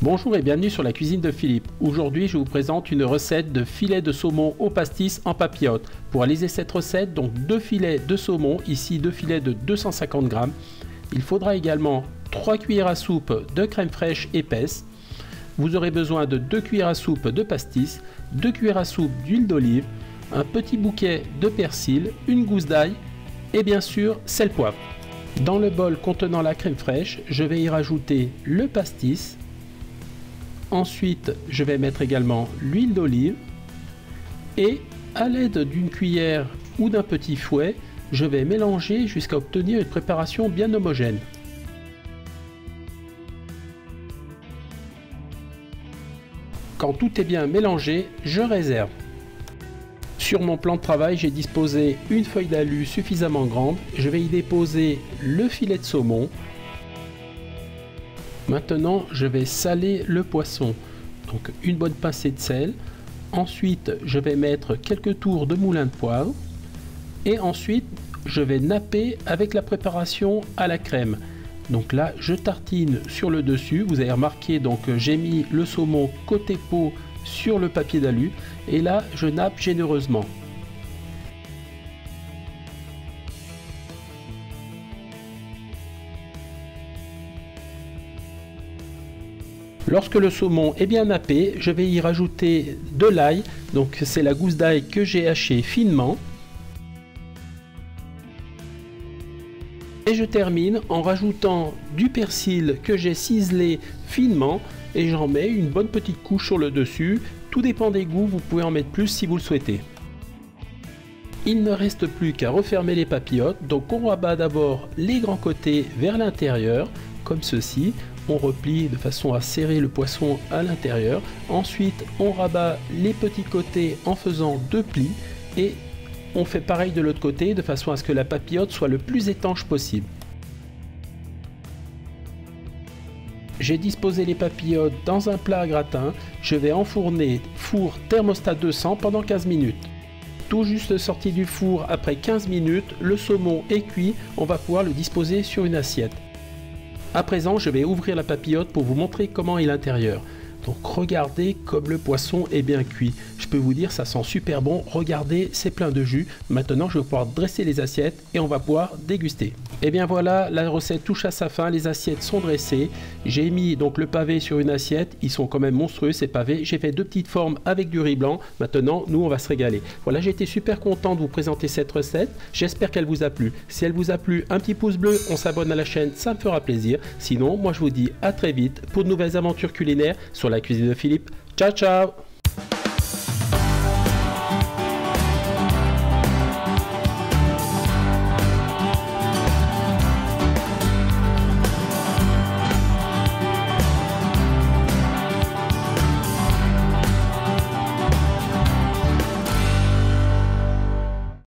Bonjour et bienvenue sur la cuisine de Philippe. Aujourd'hui, je vous présente une recette de filet de saumon au pastis en papillote. Pour réaliser cette recette, donc 2 filets de saumon, ici 2 filets de 250 g. Il faudra également 3 cuillères à soupe de crème fraîche épaisse. Vous aurez besoin de 2 cuillères à soupe de pastis, 2 cuillères à soupe d'huile d'olive, un petit bouquet de persil, une gousse d'ail et bien sûr sel poivre. Dans le bol contenant la crème fraîche, je vais y rajouter le pastis. Ensuite, je vais mettre également l'huile d'olive et à l'aide d'une cuillère ou d'un petit fouet, je vais mélanger jusqu'à obtenir une préparation bien homogène. Quand tout est bien mélangé, je réserve. Sur mon plan de travail, j'ai disposé une feuille d'alu suffisamment grande. Je vais y déposer le filet de saumon. Maintenant, je vais saler le poisson. Donc une bonne pincée de sel. Ensuite, je vais mettre quelques tours de moulin de poivre. Et ensuite, je vais napper avec la préparation à la crème. Donc là, je tartine sur le dessus. Vous avez remarqué, donc j'ai mis le saumon côté peau sur le papier d'alu. Et là, je nappe généreusement. Lorsque le saumon est bien nappé, je vais y rajouter de l'ail. Donc c'est la gousse d'ail que j'ai hachée finement. Et je termine en rajoutant du persil que j'ai ciselé finement et j'en mets une bonne petite couche sur le dessus. Tout dépend des goûts, vous pouvez en mettre plus si vous le souhaitez. Il ne reste plus qu'à refermer les papillotes. Donc on rabat d'abord les grands côtés vers l'intérieur, comme ceci. On replie de façon à serrer le poisson à l'intérieur. Ensuite, on rabat les petits côtés en faisant 2 plis et on fait pareil de l'autre côté de façon à ce que la papillote soit le plus étanche possible. J'ai disposé les papillotes dans un plat à gratin. Je vais enfourner four thermostat 200 pendant 15 minutes. Tout juste sorti du four après 15 minutes, le saumon est cuit. On va pouvoir le disposer sur une assiette. À présent, je vais ouvrir la papillote pour vous montrer comment est l'intérieur. Donc regardez comme le poisson est bien cuit. Je peux vous dire, ça sent super bon. Regardez, c'est plein de jus. Maintenant, je vais pouvoir dresser les assiettes et on va pouvoir déguster. Et bien voilà, la recette touche à sa fin. Les assiettes sont dressées. J'ai mis donc le pavé sur une assiette. Ils sont quand même monstrueux ces pavés. J'ai fait 2 petites formes avec du riz blanc. Maintenant, nous, on va se régaler. Voilà, j'ai été super content de vous présenter cette recette. J'espère qu'elle vous a plu. Si elle vous a plu, un petit pouce bleu, on s'abonne à la chaîne, ça me fera plaisir. Sinon, moi, je vous dis à très vite pour de nouvelles aventures culinaires sur la cuisine de Philippe. Ciao, ciao!